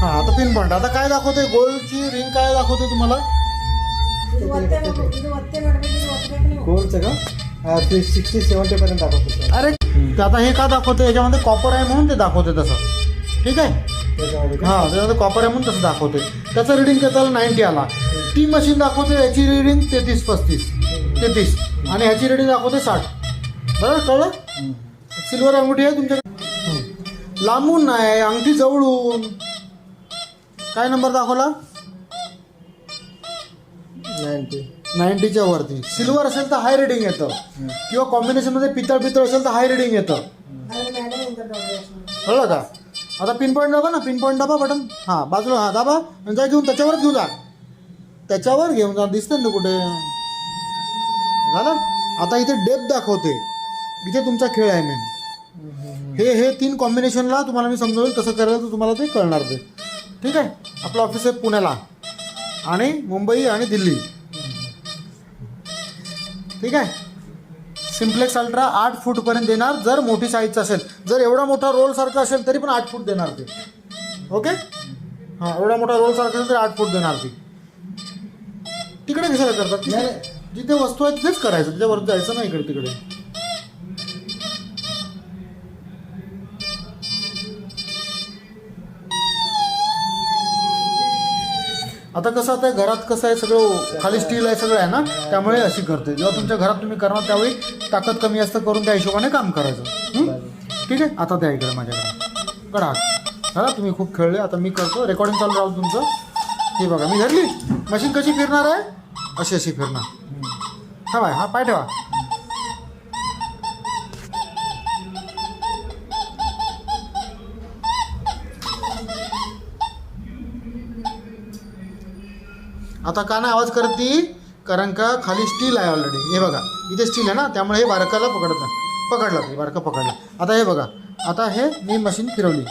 हां आता pin point आता काय दाखवते गोल्डची रिंग काय दाखवते तुम्हाला गोल्डचं का 60-70 पर्यंत दाखवतो सर. अरे ते आता हे का दाखवते याच्यामध्ये कॉपर आहे म्हणून ते दाखवते तसं ठीक आहे त्याच्यामध्ये का? हां त्याच्यामध्ये कॉपर आहे म्हणून तसं दाखवते त्याचं रिडिंग त्याला 90 आला ती मशीन दाखवते याची रिडिंग 33 आणि ह्याची रिडिंग दाखवते 60 बरोबर कळलं सिल्वर अंगठी आहे तुमच्याकडे लांबून नाही अंगठी जवळून काय नंबर दाखवला 90च्या वरती सिल्वर असेल तर हाय रिडिंग येतं किंवा कॉम्बिनेशनमध्ये पितळ असेल तर हाय रिडिंग येतं कळलं का आता पिन पॉईंट दाबा ना पिन पॉईंट दाबा बटन हां बाजूला हां दाबा आणि जा घेऊन त्याच्यावर घेऊन जा त्याच्यावर घेऊन जा दिसतं ना कुठे झालं आता इथे डेप्थ दाखवते इथे तुमचा खेळ आहे मेन हे 3 कॉम्बिनेशनला तुम्हाला मी समजावेल कसं करायला तर तुम्हाला ते कळणार ते ठीक आहे आपलं ऑफिस आहे पुण्याला आणि मुंबई आणि दिल्ली ठीक आहे सिम्प्लेक्स अल्ट्रा 8 फूटपर्यंत देणार जर मोठी साईजचा असेल जर एवढा मोठा रोलसारखा असेल तरी पण 8 फूट देणार ते ओके हां एवढा मोठा रोलसारखा असेल तरी 8 फूट देणार ती तिकडे कशाला करतात जिथे वस्तू आहे तिथेच करायचं त्याच्यावर जायचं नाही इकडे तिकडे आता कसं आता घरात कसं आहे सगळं खाली स्टील आहे सगळं आहे ना त्यामुळे अशी करते जेव्हा तुमच्या घरात तुम्ही करणार त्यावेळी ताकद कमी जास्त करून त्या हिशोबाने काम करायचं ठीक आहे आता त्या इकडे माझ्याकडे करा चला तुम्ही खूप खेळले आता मी करतो रेकॉर्डिंग चालू राहू तुमचं हे बघा मी धरली मशीन कशी फिरणार आहे अशी फिरणार हा बाय हा पाय ठेवा आता का नाही आवाज करते कारण का खाली स्टील आहे ऑलरेडी हे बघा इथे स्टील आहे ना त्यामुळे हे बारकाला पकडत नाही पकडला ते बारका पकडला आता हे बघा आता हे मी मशीन फिरवली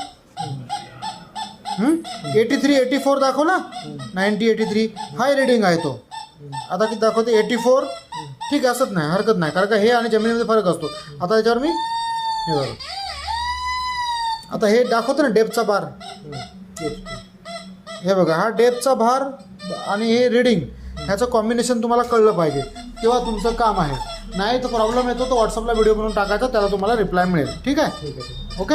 83-84 दाखव ना 90-83 हाय रिडिंग आहे तो आता किती दाखवते 84 ठीक आहे असत नाही हरकत नाही कारण का हे आणि जमिनीमध्ये फरक असतो आता याच्यावर मी हे बघा आता हे दाखवतो ना डेपचा बार हे बघा हा डेपचा भार आणि हे रिडिंग ह्याचं कॉम्बिनेशन तुम्हाला कळलं पाहिजे तेव्हा तुमचं काम आहे नाही तर प्रॉब्लेम येतो तो व्हॉट्सअपला व्हिडिओ बनवून टाकायचा त्याला तुम्हाला रिप्लाय मिळेल ठीक आहे ओके